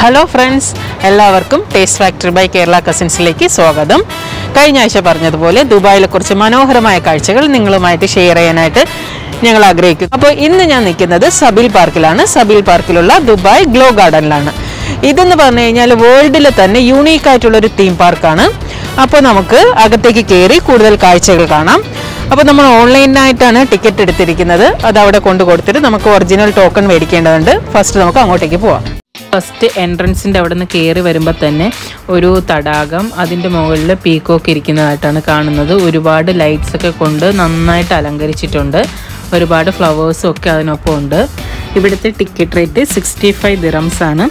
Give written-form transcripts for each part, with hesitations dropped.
Hello friends, എല്ലാവർക്കും taste factory by Kerala കസിൻസിലേക്ക് സ്വാഗതം. കഴിഞ്ഞ ആഴ്ച പറഞ്ഞതുപോലെ ദുബായിലെ കുറച്ച് മനോഹരമായ കാഴ്ചകൾ നിങ്ങളുമായിട്ട് ഷെയർ ചെയ്യാനായിട്ട് ഞങ്ങൾ ആഗ്രഹിക്കുന്നു. അപ്പോൾ ഇന്ന് ഞാൻ നിൽക്കുന്നത് സബീൽ പാർക്കിലാണ്. സബീൽ പാർക്കിലുള്ള ദുബായ് ഗ്ലോ ഗാർഡനിലാണ്. ഇതെന്ന് പറഞ്ഞു കഴിഞ്ഞാൽ വേൾഡിലെ തന്നെ യൂണീക്ക് ആയിട്ടുള്ളൊരു തീം പാർക്കാണ്. അപ്പോൾ നമുക്ക് അകത്തേക്ക് കയറി കൂടുതൽ കാഴ്ചകൾ കാണാം. അപ്പോൾ നമ്മൾ ഓൺലൈനായിട്ടാണ് ടിക്കറ്റ് എടുത്തിരിക്കുന്നത്. അത് അവിടെ കൊണ്ടു കൊടുത്തിട്ട് നമുക്ക് ഒറിജിനൽ ടോക്കൺ മേടിക്കേണ്ടതുണ്ട്. ഫസ്റ്റ് നമുക്ക് അങ്ങോട്ടേക്ക് പോവാം. ഫസ്റ്റ് എൻട്രൻസിൻ്റെ അവിടെ നിന്ന് കയറി വരുമ്പോൾ തന്നെ ഒരു തടാകം, അതിൻ്റെ മുകളിൽ പീക്കോക്ക് ഇരിക്കുന്നതായിട്ടാണ് കാണുന്നത്. ഒരുപാട് ലൈറ്റ്സൊക്കെ കൊണ്ട് നന്നായിട്ട് അലങ്കരിച്ചിട്ടുണ്ട്. ഒരുപാട് ഫ്ലവേഴ്സും ഒക്കെ അതിനൊപ്പം ഉണ്ട്. ഇവിടുത്തെ ടിക്കറ്റ് റേറ്റ് 65 ദിറംസ് ആണ്.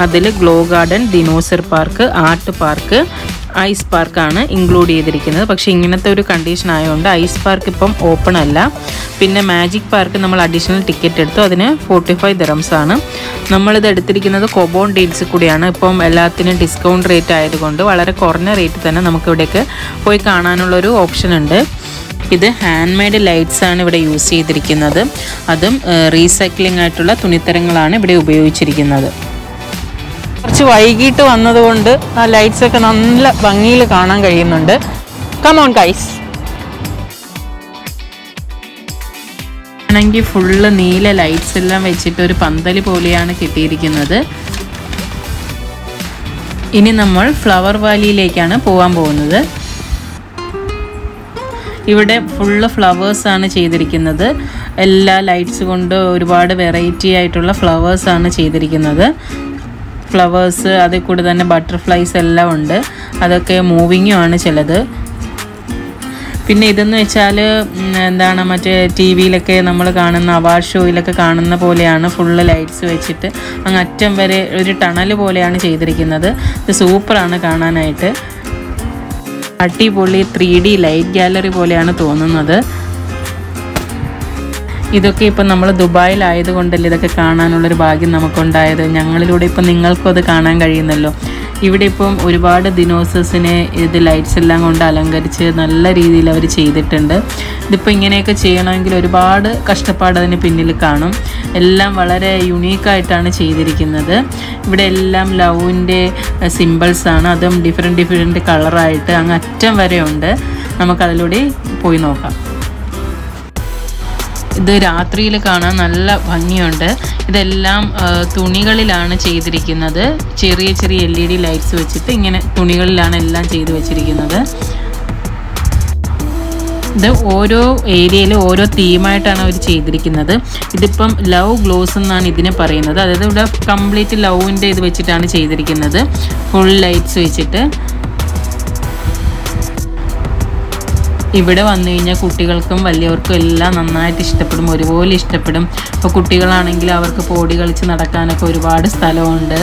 അതിൽ glow garden, dinosaur park, art park, ice പാർക്കാണ് ഇൻക്ലൂഡ് ചെയ്തിരിക്കുന്നത്. പക്ഷേ ഇങ്ങനത്തെ ഒരു കണ്ടീഷൻ ആയതുകൊണ്ട് ഐസ് പാർക്ക് ഇപ്പം ഓപ്പൺ അല്ല. പിന്നെ മാജിക് പാർക്ക് നമ്മൾ അഡീഷണൽ ടിക്കറ്റ് എടുത്തു. അതിന് 45 ദിറംസ് ആണ്. നമ്മളിത് എടുത്തിരിക്കുന്നത് കൊബോൺ ഡീൽസിൽ കൂടിയാണ്. ഇപ്പം എല്ലാത്തിനും ഡിസ്കൗണ്ട് റേറ്റ് ആയതുകൊണ്ട് വളരെ കുറഞ്ഞ റേറ്റ് തന്നെ നമുക്ക് ഇവിടേക്ക് പോയി കാണാനുള്ളൊരു ഓപ്ഷൻ ഉണ്ട്. ഇത് ഹാൻഡ് മെയ്ഡ് ലൈറ്റ്സ് ആണ് ഇവിടെ യൂസ് ചെയ്തിരിക്കുന്നത്. അതും റീസൈക്ലിംഗ് ആയിട്ടുള്ള തുണിത്തരങ്ങളാണ് ഇവിടെ ഉപയോഗിച്ചിരിക്കുന്നത്. കുറച്ച് വൈകിട്ട് വന്നതുകൊണ്ട് ആ ലൈറ്റ്സ് ഒക്കെ നല്ല ഭംഗിയിൽ കാണാൻ കഴിയുന്നുണ്ട്. Come on guys. ആണെങ്കിൽ ഫുള്ള് നീല ലൈറ്റ്സ് എല്ലാം വെച്ചിട്ട് ഒരു പന്തല് പോലെയാണ് കിട്ടിയിരിക്കുന്നത്. ഇനി നമ്മൾ ഫ്ലവർ വാലിയിലേക്കാണ് പോകാൻ പോകുന്നത്. ഇവിടെ ഫുള്ള് ഫ്ലവേഴ്സാണ് ചെയ്തിരിക്കുന്നത്. എല്ലാ ലൈറ്റ്സ് കൊണ്ട് ഒരുപാട് വെറൈറ്റി ആയിട്ടുള്ള ഫ്ലവേഴ്സാണ് ചെയ്തിരിക്കുന്നത്. ഫ്ലവേഴ്സ്, അതിൽ കൂടെ തന്നെ ബട്ടർഫ്ലൈസ് എല്ലാം ഉണ്ട്. അതൊക്കെ മൂവിങ്ങും ആണ് ചിലത്. പിന്നെ ഇതെന്ന് വെച്ചാൽ എന്താണ്, മറ്റേ ടി വിയിലൊക്കെ നമ്മൾ കാണുന്ന അവാർഡ് ഷോയിലൊക്കെ കാണുന്ന പോലെയാണ്. ഫുള്ള് ലൈറ്റ്സ് വെച്ചിട്ട് അങ്ങ് അറ്റം വരെ ഒരു ടണൽ പോലെയാണ് ചെയ്തിരിക്കുന്നത്. ഇത് സൂപ്പറാണ് കാണാനായിട്ട്. അടിപൊളി 3D ലൈറ്റ് ഗാലറി പോലെയാണ് തോന്നുന്നത്. ഇതൊക്കെ ഇപ്പം നമ്മൾ ദുബായിലായതുകൊണ്ടല്ലേ ഇതൊക്കെ കാണാനുള്ളൊരു ഭാഗ്യം നമുക്കുണ്ടായത്. ഞങ്ങളിലൂടെ ഇപ്പം നിങ്ങൾക്കും അത് കാണാൻ കഴിയുന്നല്ലോ. ഇവിടെ ഇപ്പം ഒരുപാട് ദിനോസേഴ്സിനെ ഇത് ലൈറ്റ്സ് എല്ലാം കൊണ്ട് അലങ്കരിച്ച് നല്ല രീതിയിൽ അവർ ചെയ്തിട്ടുണ്ട്. ഇതിപ്പോൾ ഇങ്ങനെയൊക്കെ ചെയ്യണമെങ്കിൽ ഒരുപാട് കഷ്ടപ്പാട് അതിന് പിന്നിൽ കാണും. എല്ലാം വളരെ യുണീക്കായിട്ടാണ് ചെയ്തിരിക്കുന്നത്. ഇവിടെ എല്ലാം ലവിൻ്റെ സിമ്പിൾസാണ്. അതും ഡിഫറെൻറ്റ് കളറായിട്ട് അങ്ങ് അറ്റം വരെ ഉണ്ട്. നമുക്കതിലൂടെ പോയി നോക്കാം. ഇത് രാത്രിയിൽ കാണാൻ നല്ല ഭംഗിയുണ്ട്. ഇതെല്ലാം തുണികളിലാണ് ചെയ്തിരിക്കുന്നത്. ചെറിയ ചെറിയ LED ലൈറ്റ്സ് വെച്ചിട്ട് ഇങ്ങനെ തുണികളിലാണ് എല്ലാം ചെയ്ത് വെച്ചിരിക്കുന്നത്. ഇത് ഓരോ ഏരിയയിലും ഓരോ തീമായിട്ടാണ് അവർ ചെയ്തിരിക്കുന്നത്. ഇതിപ്പം ലവ് ഗ്ലോസ് എന്നാണ് ഇതിനെ പറയുന്നത്. അതായത് ഇവിടെ കംപ്ലീറ്റ് ലവിൻ്റെ ഇത് വെച്ചിട്ടാണ് ചെയ്തിരിക്കുന്നത്. ഫുൾ ലൈറ്റ്സ് വെച്ചിട്ട്. ഇവിടെ വന്നു കഴിഞ്ഞാൽ കുട്ടികൾക്കും വലിയവർക്കും എല്ലാം നന്നായിട്ട് ഇഷ്ടപ്പെടും, ഒരുപോലെ ഇഷ്ടപ്പെടും. ഇപ്പോൾ കുട്ടികളാണെങ്കിൽ അവർക്ക് പോടി കളിച്ച് നടക്കാനൊക്കെ ഒരുപാട് സ്ഥലമുണ്ട്.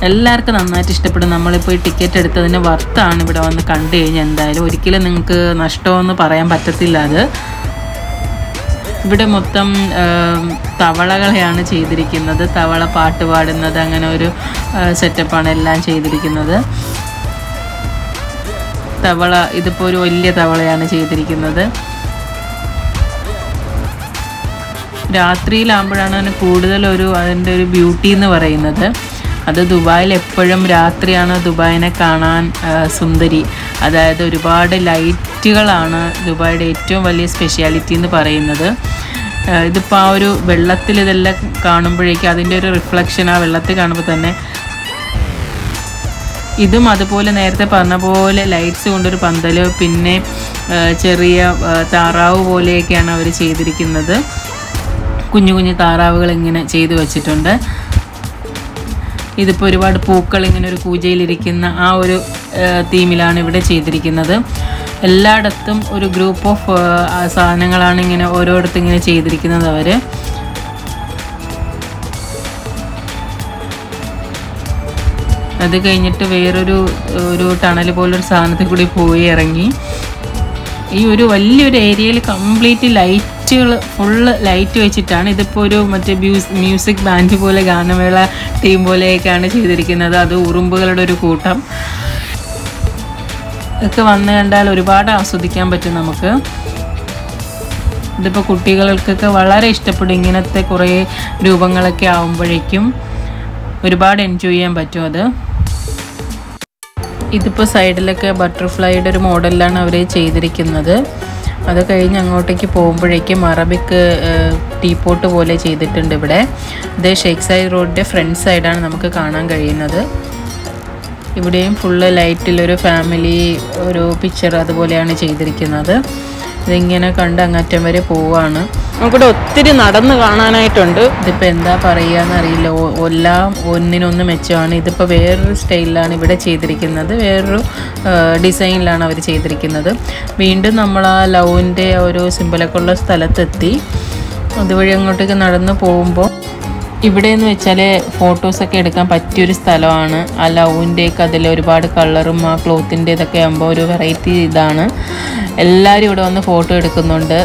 എല്ലാവർക്കും നന്നായിട്ട് ഇഷ്ടപ്പെടും. നമ്മളിപ്പോൾ ഈ ടിക്കറ്റ് എടുത്തതിന് വർത്താണ് ഇവിടെ വന്ന് കണ്ടു കഴിഞ്ഞാൽ. എന്തായാലും ഒരിക്കലും നിങ്ങൾക്ക് നഷ്ടമെന്ന് പറയാൻ പറ്റത്തില്ല. അത് ഇവിടെ മൊത്തം തവളകളെയാണ് ചെയ്തിരിക്കുന്നത്. തവള പാട്ട് പാടുന്നത്, അങ്ങനെ ഒരു സെറ്റപ്പാണ് എല്ലാം ചെയ്തിരിക്കുന്നത്. തവള, ഇതിപ്പോൾ ഒരു വലിയ തവളയാണ് ചെയ്തിരിക്കുന്നത്. രാത്രിയിലാകുമ്പോഴാണ് അതിന് കൂടുതലൊരു അതിൻ്റെ ഒരു ബ്യൂട്ടി എന്ന് പറയുന്നത്. അത് ദുബായിൽ എപ്പോഴും രാത്രിയാണ് ദുബായിനെ കാണാൻ സുന്ദരി. അതായത് ഒരുപാട് ലൈറ്റുകളാണ് ദുബായിയുടെ ഏറ്റവും വലിയ സ്പെഷ്യാലിറ്റി എന്ന് പറയുന്നത്. ഇതിപ്പോൾ ആ ഒരു വെള്ളത്തിൽ ഇതെല്ലാം കാണുമ്പോഴേക്കും അതിൻ്റെ ഒരു റിഫ്ലക്ഷൻ ആ വെള്ളത്തിൽ കാണുമ്പോൾ തന്നെ. ഇതും അതുപോലെ നേരത്തെ പറഞ്ഞ പോലെ ലൈറ്റ്സ് കൊണ്ടൊരു പന്തൽ, പിന്നെ ചെറിയ താറാവ് പോലെയൊക്കെയാണ് അവർ ചെയ്തിരിക്കുന്നത്. കുഞ്ഞു കുഞ്ഞു താറാവുകൾ ഇങ്ങനെ ചെയ്തു വച്ചിട്ടുണ്ട്. ഇതിപ്പോൾ ഒരുപാട് പൂക്കൾ ഇങ്ങനെ ഒരു കൂജയിലിരിക്കുന്ന ആ ഒരു തീമിലാണ് ഇവിടെ ചെയ്തിരിക്കുന്നത്. എല്ലായിടത്തും ഒരു ഗ്രൂപ്പ് ഓഫ് സാധനങ്ങളാണ് ഇങ്ങനെ ഓരോരുത്തർ ഇങ്ങനെ ചെയ്തിരിക്കുന്നത് അവർ. അത് കഴിഞ്ഞിട്ട് വേറൊരു ടണൽ പോലൊരു സാധനത്തിൽ കൂടി പോയി ഇറങ്ങി. ഈ ഒരു വലിയൊരു ഏരിയയിൽ കംപ്ലീറ്റ് ലൈറ്റുകൾ, ഫുള്ള് ലൈറ്റ് വെച്ചിട്ടാണ്. ഇതിപ്പോൾ ഒരു മറ്റേ മ്യൂസിക് ബാൻഡ് പോലെ, ഗാനമേള ടീം പോലെയൊക്കെയാണ് ചെയ്തിരിക്കുന്നത്. അത് ഉറുമ്പുകളുടെ ഒരു കൂട്ടം ഒക്കെ വന്ന് കണ്ടാൽ ഒരുപാട് ആസ്വദിക്കാൻ പറ്റും നമുക്ക്. ഇതിപ്പോൾ കുട്ടികൾക്കൊക്കെ വളരെ ഇഷ്ടപ്പെടും ഇങ്ങനത്തെ കുറേ രൂപങ്ങളൊക്കെ ആവുമ്പോഴേക്കും. ഒരുപാട് എൻജോയ് ചെയ്യാൻ പറ്റും അത്. ഇതിപ്പോൾ സൈഡിലൊക്കെ ബട്ടർഫ്ലൈയുടെ ഒരു മോഡലിലാണ് അവർ ചെയ്തിരിക്കുന്നത്. അത് കഴിഞ്ഞ് അങ്ങോട്ടേക്ക് പോകുമ്പോഴേക്കും അറബിക് ടീപോട്ട് പോലെ ചെയ്തിട്ടുണ്ട് ഇവിടെ. ഇത് ഷേക്ക് സൈഡ് റോഡിൻ്റെ ഫ്രണ്ട് സൈഡാണ് നമുക്ക് കാണാൻ കഴിയുന്നത്. ഇവിടെയും ഫുള്ള് ലൈറ്റിലൊരു ഫാമിലി ഒരു പിക്ചർ അതുപോലെയാണ് ചെയ്തിരിക്കുന്നത്. ഇതിങ്ങനെ കണ്ട് അങ്ങറ്റം വരെ പോവാണ്. നമുക്കിവിടെ ഒത്തിരി നടന്ന് കാണാനായിട്ടുണ്ട്. ഇതിപ്പോൾ എന്താ പറയുകയെന്നറിയില്ല, എല്ലാം ഒന്നിനൊന്ന് മെച്ചമാണ്. ഇതിപ്പോൾ വേറൊരു സ്റ്റൈലിലാണ് ഇവിടെ ചെയ്തിരിക്കുന്നത്, വേറൊരു ഡിസൈനിലാണ് അവർ ചെയ്തിരിക്കുന്നത്. വീണ്ടും നമ്മൾ ആ ലവിൻ്റെ ഒരു സിമ്പലൊക്കെ ഉള്ള സ്ഥലത്തെത്തി. അതുവഴി അങ്ങോട്ടേക്ക് നടന്ന് പോകുമ്പോൾ ഇവിടെയെന്ന് വെച്ചാൽ ഫോട്ടോസൊക്കെ എടുക്കാൻ പറ്റിയൊരു സ്ഥലമാണ്. ആ ലവിൻ്റെയൊക്കെ അതിൽ ഒരുപാട് കളറും ആ ക്ലോത്തിൻ്റെ ഇതൊക്കെ ആകുമ്പോൾ ഒരു വെറൈറ്റി ഇതാണ്. എല്ലാവരും ഇവിടെ വന്ന് ഫോട്ടോ എടുക്കുന്നുണ്ട്.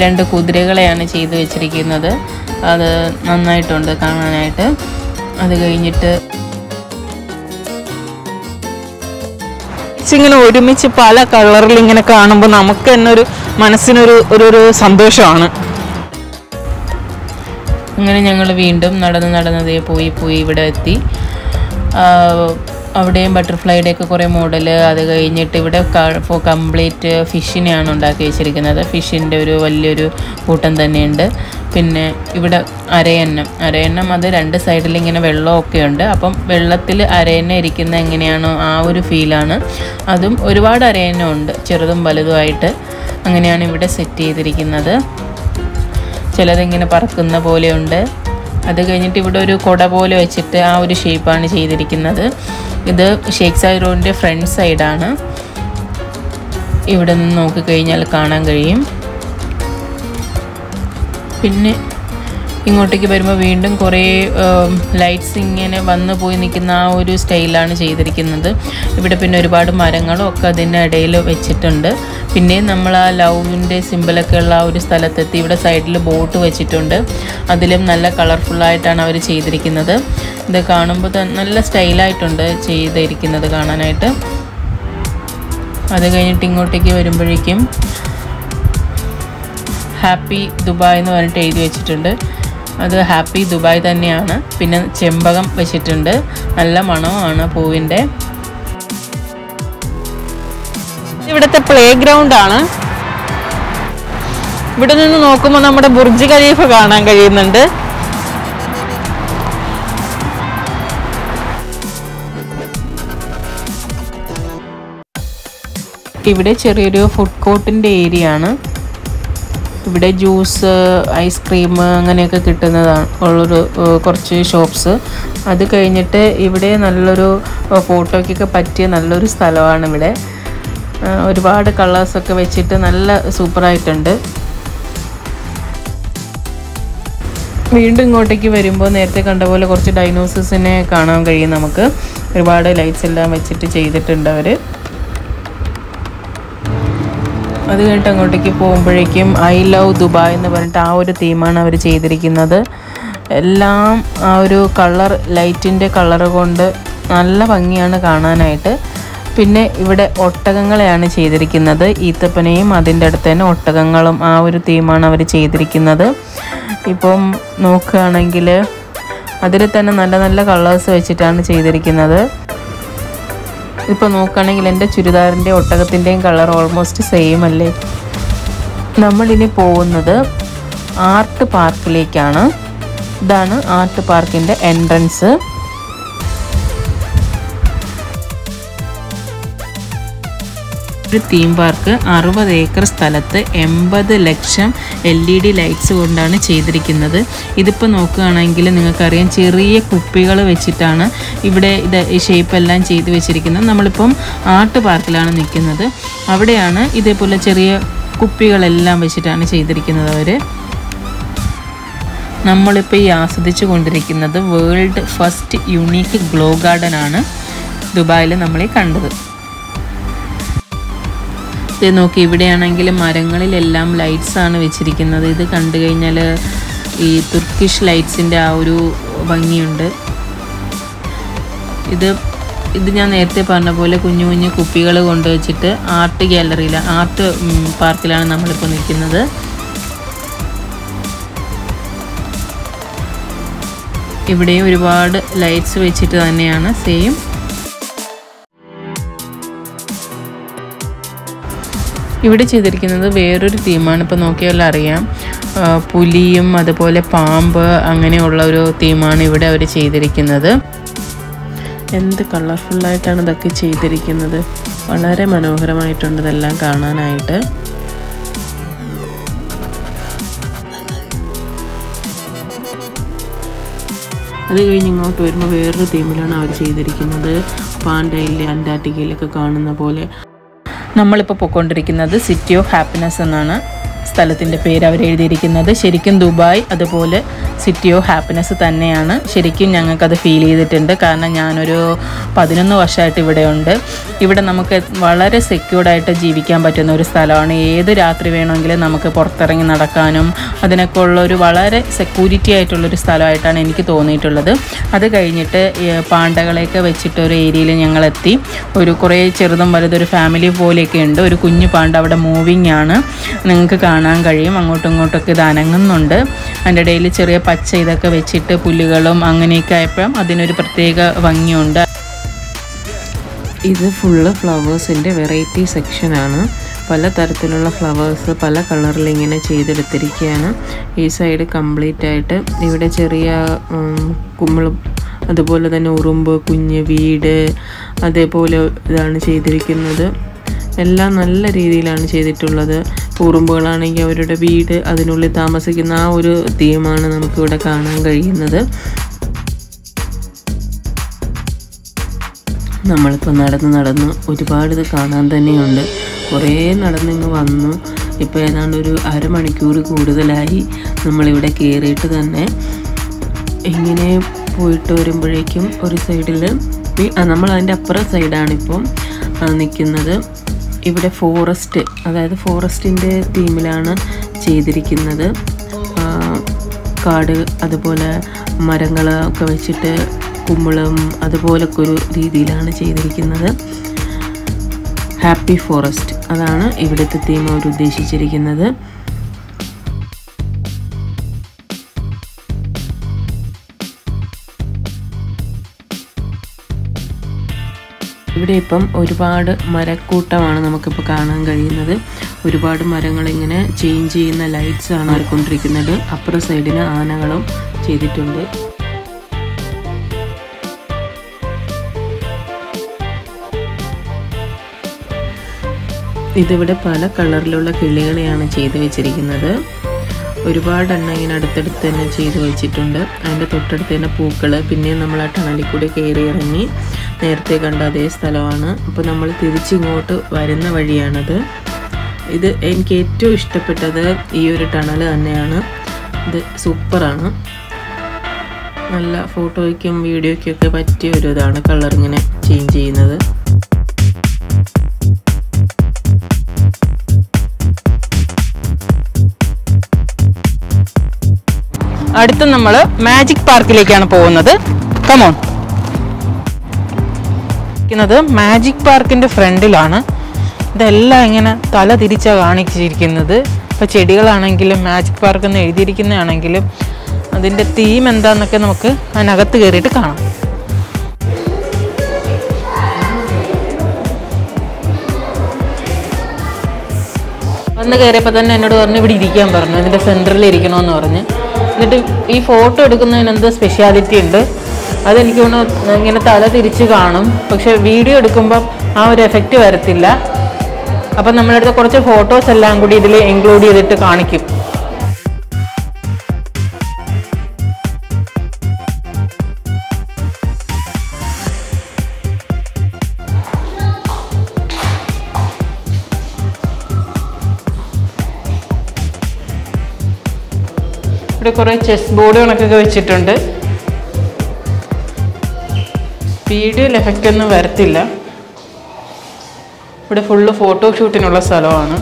രണ്ട് കുതിരകളെയാണ് ചെയ്ത് വെച്ചിരിക്കുന്നത്. അത് നന്നായിട്ടുണ്ട് കാണാനായിട്ട്. അത് കഴിഞ്ഞിട്ട് ഇങ്ങനെ ഒരുമിച്ച് പല കളറിൽ ഇങ്ങനെ കാണുമ്പോൾ നമുക്ക് തന്നെ ഒരു മനസ്സിനൊരു ഒരു സന്തോഷമാണ്. അങ്ങനെ ഞങ്ങൾ വീണ്ടും നടന്നതേ പോയി ഇവിടെ എത്തി. അവിടെയും ബട്ടർഫ്ലൈയുടെയൊക്കെ കുറേ മോഡൽ. അത് കഴിഞ്ഞിട്ട് ഇവിടെ കംപ്ലീറ്റ് ഫിഷിനെയാണ് ഉണ്ടാക്കി വെച്ചിരിക്കുന്നത്. ഫിഷിൻ്റെ ഒരു വലിയൊരു കൂട്ടം തന്നെയുണ്ട്. പിന്നെ ഇവിടെ അരയന്നം അത് രണ്ട് സൈഡിൽ ഇങ്ങനെ വെള്ളമൊക്കെ ഉണ്ട്. അപ്പം വെള്ളത്തിൽ അരയന്നം ഇരിക്കുന്ന എങ്ങനെയാണോ ആ ഒരു ഫീലാണ്. അതും ഒരുപാട് അരയന്നം ഉണ്ട്, ചെറുതും വലുതുമായിട്ട്. അങ്ങനെയാണ് ഇവിടെ സെറ്റ് ചെയ്തിരിക്കുന്നത്. ചിലതിങ്ങനെ പറക്കുന്ന പോലെയുണ്ട്. അത് കഴിഞ്ഞിട്ട് ഇവിടെ ഒരു കുട പോലെ വെച്ചിട്ട് ആ ഒരു ഷേപ്പാണ് ചെയ്തിരിക്കുന്നത്. ഇത് ഷേക്ക് സൈഡ് റോഡിൻ്റെ ഫ്രണ്ട് സൈഡാണ്. ഇവിടെ നിന്ന് നോക്കിക്കഴിഞ്ഞാൽ കാണാൻ കഴിയും. പിന്നെ ഇങ്ങോട്ടേക്ക് വരുമ്പോൾ വീണ്ടും കുറേ ലൈറ്റ്സ് ഇങ്ങനെ വന്നു പോയി നിൽക്കുന്ന ആ ഒരു സ്റ്റൈലാണ് ചെയ്തിരിക്കുന്നത്. ഇവിടെ പിന്നെ ഒരുപാട് മരങ്ങളും ഒക്കെ അതിൻ്റെ ഇടയിൽ വെച്ചിട്ടുണ്ട്. പിന്നെയും നമ്മൾ ആ ലവിൻ്റെ സിമ്പിളൊക്കെ ഉള്ള ആ ഒരു സ്ഥലത്തെത്തി. ഇവിടെ സൈഡിൽ ബോട്ട് വെച്ചിട്ടുണ്ട്. അതിലും നല്ല കളർഫുള്ളായിട്ടാണ് അവർ ചെയ്തിരിക്കുന്നത്. ഇത് കാണുമ്പോൾ നല്ല സ്റ്റൈലായിട്ടുണ്ട് ചെയ്തിരിക്കുന്നത് കാണാനായിട്ട്. അത് കഴിഞ്ഞിട്ട് ഇങ്ങോട്ടേക്ക് വരുമ്പോഴേക്കും ഹാപ്പി ദുബായ് എന്ന് പറഞ്ഞിട്ട് എഴുതി വെച്ചിട്ടുണ്ട്. അത് ഹാപ്പി ദുബായ് തന്നെയാണ്. പിന്നെ ചെമ്പകം വെച്ചിട്ടുണ്ട്. നല്ല മണമാണ് പൂവിൻ്റെ. ഇവിടുത്തെ പ്ലേ ഗ്രൗണ്ടാണ്. ഇവിടെ നിന്ന് നോക്കുമ്പോൾ നമ്മുടെ ബുർജ് ഖലീഫ കാണാൻ കഴിയുന്നുണ്ട്. ഇവിടെ ചെറിയൊരു ഫുഡ് കോർട്ടിൻ്റെ ഏരിയ ആണ്. ഇവിടെ ജ്യൂസ്, ഐസ്ക്രീം അങ്ങനെയൊക്കെ കിട്ടുന്നതാണ് ഉള്ളൊരു കുറച്ച് ഷോപ്സ്. അത് കഴിഞ്ഞിട്ട് ഇവിടെ നല്ലൊരു ഫോട്ടോയ്ക്കൊക്കെ പറ്റിയ നല്ലൊരു സ്ഥലമാണ് ഇവിടെ. ഒരുപാട് കളേഴ്സൊക്കെ വെച്ചിട്ട് നല്ല സൂപ്പറായിട്ടുണ്ട്. വീണ്ടും ഇങ്ങോട്ടേക്ക് വരുമ്പോൾ നേരത്തെ കണ്ട പോലെ കുറച്ച് ഡൈനോസേഴ്സിനെ കാണാൻ കഴിയും നമുക്ക്. ഒരുപാട് ലൈറ്റ്സ് എല്ലാം വെച്ചിട്ട് ചെയ്തിട്ടുണ്ട് അവർ. അത് കഴിഞ്ഞിട്ട് അങ്ങോട്ടേക്ക് പോകുമ്പോഴേക്കും ഐ ലവ് ദുബായ് എന്ന് പറഞ്ഞിട്ട് ആ ഒരു തീമാണ് അവർ ചെയ്തിരിക്കുന്നത്. എല്ലാം ആ ഒരു കളർ, ലൈറ്റിൻ്റെ കളർ കൊണ്ട് നല്ല ഭംഗിയാണ് കാണാനായിട്ട്. പിന്നെ ഇവിടെ ഒട്ടകങ്ങളെയാണ് ചെയ്തിരിക്കുന്നത്. ഈത്തപ്പനയും അതിൻ്റെ അടുത്ത് തന്നെ ഒട്ടകങ്ങളും ആ ഒരു തീമാണ് അവർ ചെയ്തിരിക്കുന്നത്. ഇപ്പം നോക്കുകയാണെങ്കിൽ അതിൽ തന്നെ നല്ല നല്ല കളേഴ്സ് വെച്ചിട്ടാണ് ചെയ്തിരിക്കുന്നത്. ഇപ്പോൾ നോക്കുകയാണെങ്കിൽ എൻ്റെ ചുരിദാറിൻ്റെ ഒട്ടകത്തിൻ്റെയും കളർ ഓൾമോസ്റ്റ് സെയിം അല്ലേ. നമ്മളിനി പോകുന്നത് ആർട്ട് പാർക്കിലേക്കാണ്. ഇതാണ് ആർട്ട് പാർക്കിൻ്റെ എൻട്രൻസ്. ഒരു തീം പാർക്ക് 60 ഏക്കർ സ്ഥലത്ത് 80 ലക്ഷം LED ലൈറ്റ്സ് കൊണ്ടാണ് ചെയ്തിരിക്കുന്നത്. ഇതിപ്പോൾ നോക്കുകയാണെങ്കിൽ നിങ്ങൾക്കറിയാം, ചെറിയ കുപ്പികൾ വെച്ചിട്ടാണ് ഇവിടെ ഈ ഷേപ്പ് എല്ലാം ചെയ്ത് വെച്ചിരിക്കുന്നത്. നമ്മളിപ്പം ആർട്ട് പാർക്കിലാണ് നിൽക്കുന്നത്. അവിടെയാണ് ഇതേപോലെ ചെറിയ കുപ്പികളെല്ലാം വെച്ചിട്ടാണ് ചെയ്തിരിക്കുന്നത് അവർ. നമ്മളിപ്പോൾ ഈ ആസ്വദിച്ചു കൊണ്ടിരിക്കുന്നത് world first unique glow garden ആണ് ദുബായിൽ നമ്മളീ കണ്ടത്. ഇത് നോക്കി, ഇവിടെയാണെങ്കിൽ മരങ്ങളിലെല്ലാം ലൈറ്റ്സാണ് വെച്ചിരിക്കുന്നത്. ഇത് കണ്ടു കഴിഞ്ഞാൽ ഈ തുർക്കിഷ് ലൈറ്റ്സിൻ്റെ ആ ഒരു ഭംഗിയുണ്ട്. ഇത് ഞാൻ നേരത്തെ പറഞ്ഞ പോലെ കുഞ്ഞു കുഞ്ഞു കുപ്പികൾ കൊണ്ടുവച്ചിട്ട് ആർട്ട് പാർക്കിലാണ് നമ്മളിപ്പോൾ നിൽക്കുന്നത്. ഇവിടെയും ഒരുപാട് ലൈറ്റ്സ് വെച്ചിട്ട് തന്നെയാണ് സെയിം. ഇവിടെ ചെയ്തിരിക്കുന്നത് വേറൊരു തീമാണ്. ഇപ്പോൾ നോക്കിയാൽ അറിയാം, പുലിയും അതുപോലെ പാമ്പ് അങ്ങനെയുള്ള ഒരു തീമാണ് ഇവിടെ അവർ ചെയ്തിരിക്കുന്നത്. എന്ത് കളർഫുള്ളായിട്ടാണ് ഇതൊക്കെ ചെയ്തിരിക്കുന്നത്. വളരെ മനോഹരമായിട്ടുണ്ട് ഇതെല്ലാം കാണാനായിട്ട്. അത് കഴിഞ്ഞ് ഇങ്ങോട്ട് വരുമ്പോൾ വേറൊരു തീമിലാണ് അവർ ചെയ്തിരിക്കുന്നത്. പാണ്ടയിലെ അന്റാർട്ടിക്കയിലൊക്കെ കാണുന്ന പോലെ. നമ്മളിപ്പോൾ പോയിക്കൊണ്ടിരിക്കുന്നത് സിറ്റി ഓഫ് ഹാപ്പിനെസ് എന്നാണ് സ്ഥലത്തിൻ്റെ പേര് അവർ എഴുതിയിരിക്കുന്നത്. ശരിക്കും ദുബായ് അതുപോലെ സിറ്റി ഓഫ് ഹാപ്പിനെസ് തന്നെയാണ്. ശരിക്കും ഞങ്ങൾക്കത് ഫീൽ ചെയ്തിട്ടുണ്ട്. കാരണം ഞാനൊരു 11 വർഷമായിട്ട് ഇവിടെ ഉണ്ട്. ഇവിടെ നമുക്ക് വളരെ സെക്യൂർഡായിട്ട് ജീവിക്കാൻ പറ്റുന്ന ഒരു സ്ഥലമാണ്. ഏത് രാത്രി വേണമെങ്കിലും നമുക്ക് പുറത്തിറങ്ങി നടക്കാനും അതിനൊക്കെ ഉള്ളൊരു വളരെ സെക്യൂരിറ്റി ആയിട്ടുള്ളൊരു സ്ഥലമായിട്ടാണ് എനിക്ക് തോന്നിയിട്ടുള്ളത്. അത് കഴിഞ്ഞിട്ട് പാണ്ടകളെയൊക്കെ വെച്ചിട്ടൊരു ഏരിയയിൽ ഞങ്ങളെത്തി. ഒരു കുറേ ചെറുതും വലുതൊരു ഫാമിലി പോലെയൊക്കെ ഉണ്ട്. ഒരു കുഞ്ഞു പാണ്ട അവിടെ മൂവിങ് ആണ്, നിങ്ങൾക്ക് കാണാൻ കഴിയും. അങ്ങോട്ടും ഇങ്ങോട്ടൊക്കെ ഇത് അനങ്ങുന്നുണ്ട്. അതിൻ്റെ ഇടയിൽ ചെറിയ പച്ച ഇതൊക്കെ വെച്ചിട്ട് പുല്ലുകളും അങ്ങനെയൊക്കെ ആയപ്പം അതിനൊരു പ്രത്യേക ഭംഗിയുണ്ട്. ഇത് ഫുള്ള് ഫ്ലവേഴ്സിൻ്റെ വെറൈറ്റി സെക്ഷനാണ്. പല തരത്തിലുള്ള ഫ്ലവേഴ്സ് പല കളറിൽ ഇങ്ങനെ ചെയ്തെടുത്തിരിക്കുകയാണ്. ഈ സൈഡ് കംപ്ലീറ്റ് ആയിട്ട് ഇവിടെ ചെറിയ കുമ്മിളും അതുപോലെ തന്നെ ഉറുമ്പ്, കുഞ്ഞ് വീട്, അതേപോലെ ഇതാണ് ചെയ്തിരിക്കുന്നത്. എല്ലാം നല്ല രീതിയിലാണ് ചെയ്തിട്ടുള്ളത്. ഉറുമ്പുകളാണെങ്കിൽ അവരുടെ വീട്, അതിനുള്ളിൽ താമസിക്കുന്ന ആ ഒരു തീമാണ് നമുക്കിവിടെ കാണാൻ കഴിയുന്നത്. നമ്മളിപ്പോൾ നടന്ന് ഒരുപാട് ഇത് കാണാൻ തന്നെയുണ്ട്. കുറേ നടന്നിങ്ങ് വന്നു. ഇപ്പോൾ ഏതാണ്ട് ഒരു അരമണിക്കൂർ കൂടുതലായി നമ്മളിവിടെ കയറിയിട്ട് തന്നെ. ഇങ്ങനെ പോയിട്ട് വരുമ്പോഴേക്കും ഒരു സൈഡിൽ നമ്മൾ അതിൻ്റെ അപ്പുറം സൈഡാണിപ്പം നിൽക്കുന്നത്. ഇവിടെ ഫോറസ്റ്റ്, അതായത് ഫോറസ്റ്റിൻ്റെ തീമിലാണ് ചെയ്തിരിക്കുന്നത്. കാട് അതുപോലെ മരങ്ങളൊക്കെ വെച്ചിട്ട് കുമ്മിളും അതുപോലൊക്കെ ഒരു രീതിയിലാണ് ചെയ്തിരിക്കുന്നത്. ഹാപ്പി ഫോറസ്റ്റ്, അതാണ് ഇവിടുത്തെ തീം അവർ ഉദ്ദേശിച്ചിരിക്കുന്നത്. ഇവിടെ ഇപ്പം ഒരുപാട് മരക്കൂട്ടമാണ് നമുക്കിപ്പോൾ കാണാൻ കഴിയുന്നത്. ഒരുപാട് മരങ്ങളിങ്ങനെ ചേഞ്ച് ചെയ്യുന്ന ലൈറ്റ്സ് ആണ് ആയിക്കൊണ്ടിരിക്കുന്നത്. അപ്പുറ സൈഡിന് ആനകളും ചെയ്തിട്ടുണ്ട്. ഇതിവിടെ പല കളറിലുള്ള കിളികളെയാണ് ചെയ്ത് വെച്ചിരിക്കുന്നത്. ഒരുപാട് എണ്ണം ഇങ്ങനെ അടുത്തടുത്ത് തന്നെ ചെയ്ത് വെച്ചിട്ടുണ്ട്. അതിൻ്റെ തൊട്ടടുത്ത് തന്നെ പൂക്കൾ. പിന്നെ നമ്മൾ ആ ടണലിൽ കൂടി കയറി ഇറങ്ങി നേരത്തെ കണ്ട അതേ സ്ഥലമാണ്. അപ്പോൾ നമ്മൾ തിരിച്ചിങ്ങോട്ട് വരുന്ന വഴിയാണത്. ഇത് എനിക്ക് ഏറ്റവും ഇഷ്ടപ്പെട്ടത് ഈ ഒരു ടണൽ തന്നെയാണ്. ഇത് സൂപ്പറാണ്. നല്ല ഫോട്ടോയ്ക്കും വീഡിയോയ്ക്കും ഒക്കെ പറ്റിയ ഒരു ഇതാണ് കളർ ഇങ്ങനെ ചേഞ്ച് ചെയ്യുന്നത്. അടുത്ത നമ്മൾ മാജിക് പാർക്കിലേക്കാണ് പോകുന്നത്. കമോൺ. മാജിക് പാർക്കിന്റെ ഫ്രണ്ടിലാണ്. ഇതെല്ലാം ഇങ്ങനെ തല തിരിച്ചാണ് കാണിച്ചിരിക്കുന്നത്. ഇപ്പോൾ ചെടികളാണെങ്കിലും മാജിക് പാർക്ക് എന്ന് എഴുതിയിരിക്കുന്നതാണെങ്കിലും അതിൻ്റെ തീം എന്താണെന്നൊക്കെ നമുക്ക് അതിനകത്ത് കയറിയിട്ട് കാണാം. വന്ന് കയറിയപ്പോൾ തന്നെ എന്നോട് പറഞ്ഞു ഇവിടെ ഇരിക്കാൻ പറഞ്ഞു, ഇതിൻ്റെ സെൻറ്ററിൽ ഇരിക്കണമെന്ന് പറഞ്ഞ്. എന്നിട്ട് ഈ ഫോട്ടോ എടുക്കുന്നതിന് എന്തോ സ്പെഷ്യാലിറ്റി ഉണ്ട്. അതെനിക്ക് തോന്നുന്നു ഇങ്ങനെ തല തിരിച്ച് കാണും, പക്ഷെ വീഡിയോ എടുക്കുമ്പം ആ ഒരു എഫക്റ്റ് വരത്തില്ല. അപ്പം നമ്മളടുത്ത് കുറച്ച് ഫോട്ടോസ് എല്ലാം കൂടി ഇതിൽ ഇൻക്ലൂഡ് ചെയ്തിട്ട് കാണിക്കും. ഇവിടെ കുറേ ചെസ് ബോർഡ് കണക്കൊക്കെ വെച്ചിട്ടുണ്ട്. വീഡിയോയിൽ എഫക്റ്റ് ഒന്നും വരത്തില്ല. ഇവിടെ ഫുള്ള് ഫോട്ടോഷൂട്ടിനുള്ള സ്ഥലമാണ്.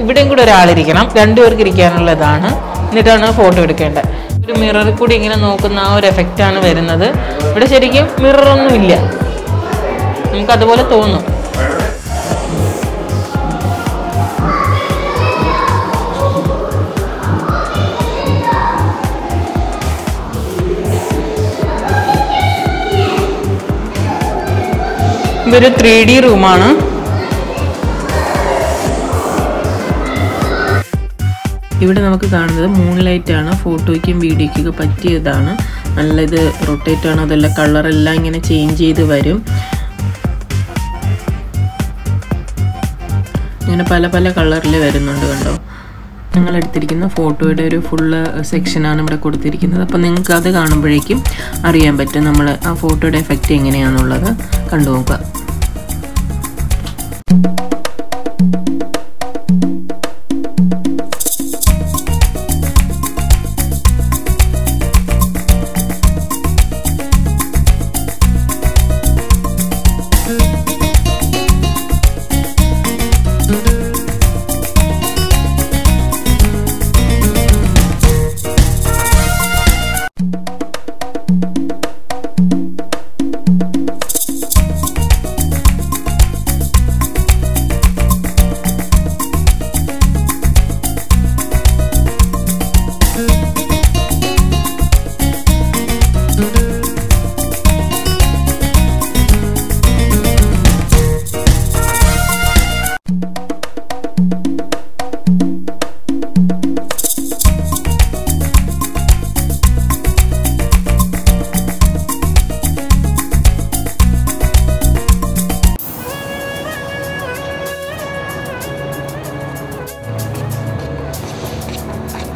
ഇവിടെയും കൂടെ ഒരാളിരിക്കണം, 2 പേർക്ക് ഇരിക്കാനുള്ളതാണ്. എന്നിട്ടാണ് ഫോട്ടോ എടുക്കേണ്ടത്. ഒരു മിററിൽ കൂടി ഇങ്ങനെ നോക്കുന്ന ആ ഒരു എഫക്റ്റാണ് വരുന്നത്. ഇവിടെ ശരിക്കും മിററൊന്നും ഇല്ല, നമുക്കതുപോലെ തോന്നും. ഇതൊരു 3D റൂമാണ്. ഇവിടെ നമുക്ക് കാണുന്നത് മൂൺ ലൈറ്റ് ആണ്. ഫോട്ടോയ്ക്കും വീഡിയോയ്ക്കൊക്കെ പറ്റിയതാണ്. നല്ല ഇത് റൊട്ടേറ്റ് ആണ്. അതെല്ലാം കളറെല്ലാം ഇങ്ങനെ ചേഞ്ച് ചെയ്ത് വരും. ഇങ്ങനെ പല പല കളറിൽ വരുന്നുണ്ട് കണ്ടോ. ഞങ്ങൾ എടുത്തിരിക്കുന്ന ഫോട്ടോയുടെ ഒരു ഫുള്ള് സെക്ഷനാണ് ഇവിടെ കൊടുത്തിരിക്കുന്നത്. അപ്പോൾ നിങ്ങൾക്ക് അത് കാണുമ്പോഴേക്കും അറിയാൻ പറ്റും നമ്മൾ ആ ഫോട്ടോയുടെ എഫക്റ്റ് എങ്ങനെയാണെന്നുള്ളത് കണ്ടു നോക്കുക.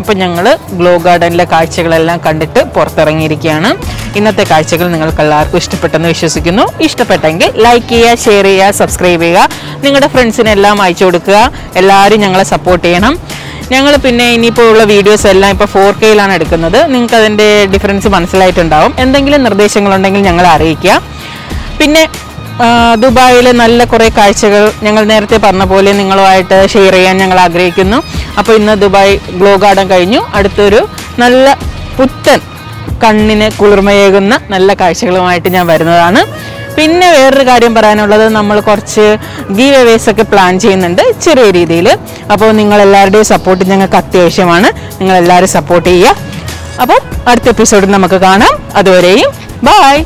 അപ്പോൾ ഞങ്ങൾ ഗ്ലോ ഗാർഡനിലെ കാഴ്ചകളെല്ലാം കണ്ടിട്ട് പുറത്തിറങ്ങിയിരിക്കുകയാണ്. ഇന്നത്തെ കാഴ്ചകൾ നിങ്ങൾക്ക് എല്ലാവർക്കും ഇഷ്ടപ്പെട്ടെന്ന് വിശ്വസിക്കുന്നു. ഇഷ്ടപ്പെട്ടെങ്കിൽ ലൈക്ക് ചെയ്യുക, ഷെയർ ചെയ്യുക, സബ്സ്ക്രൈബ് ചെയ്യുക, നിങ്ങളുടെ ഫ്രണ്ട്സിനെല്ലാം അയച്ചു കൊടുക്കുക. എല്ലാവരും ഞങ്ങളെ സപ്പോർട്ട് ചെയ്യണം. ഞങ്ങൾ പിന്നെ ഇനിയിപ്പോൾ ഉള്ള വീഡിയോസ് എല്ലാം ഇപ്പോൾ 4Kയിലാണ് എടുക്കുന്നത്. നിങ്ങൾക്ക് അതിൻ്റെ ഡിഫറൻസ് മനസ്സിലായിട്ടുണ്ടാവും. എന്തെങ്കിലും നിർദ്ദേശങ്ങളുണ്ടെങ്കിൽ ഞങ്ങളെ അറിയിക്കുക. പിന്നെ ദുബായിൽ നല്ല കുറേ കാഴ്ചകൾ ഞങ്ങൾ നേരത്തെ പറഞ്ഞ പോലെ നിങ്ങളുമായിട്ട് ഷെയർ ചെയ്യാൻ ഞങ്ങൾ ആഗ്രഹിക്കുന്നു. അപ്പോൾ ഇന്ന് ദുബായ് ഗ്ലോ ഗാർഡൻ കഴിഞ്ഞു. അടുത്തൊരു നല്ല പുത്തൻ കണ്ണിന് കുളിർമയേകുന്ന നല്ല കാഴ്ചകളുമായിട്ട് ഞാൻ വരുന്നതാണ്. പിന്നെ വേറൊരു കാര്യം പറയാനുള്ളത്, നമ്മൾ കുറച്ച് ഗീവ് അവേസ് ഒക്കെ പ്ലാൻ ചെയ്യുന്നുണ്ട് ചെറിയ രീതിയിൽ. അപ്പോൾ നിങ്ങളെല്ലാവരുടെയും സപ്പോർട്ട് ഞങ്ങൾക്ക് അത്യാവശ്യമാണ്. നിങ്ങളെല്ലാവരും സപ്പോർട്ട് ചെയ്യുക. അപ്പോൾ അടുത്ത എപ്പിസോഡിൽ നമുക്ക് കാണാം. അതുവരെയും ബൈ.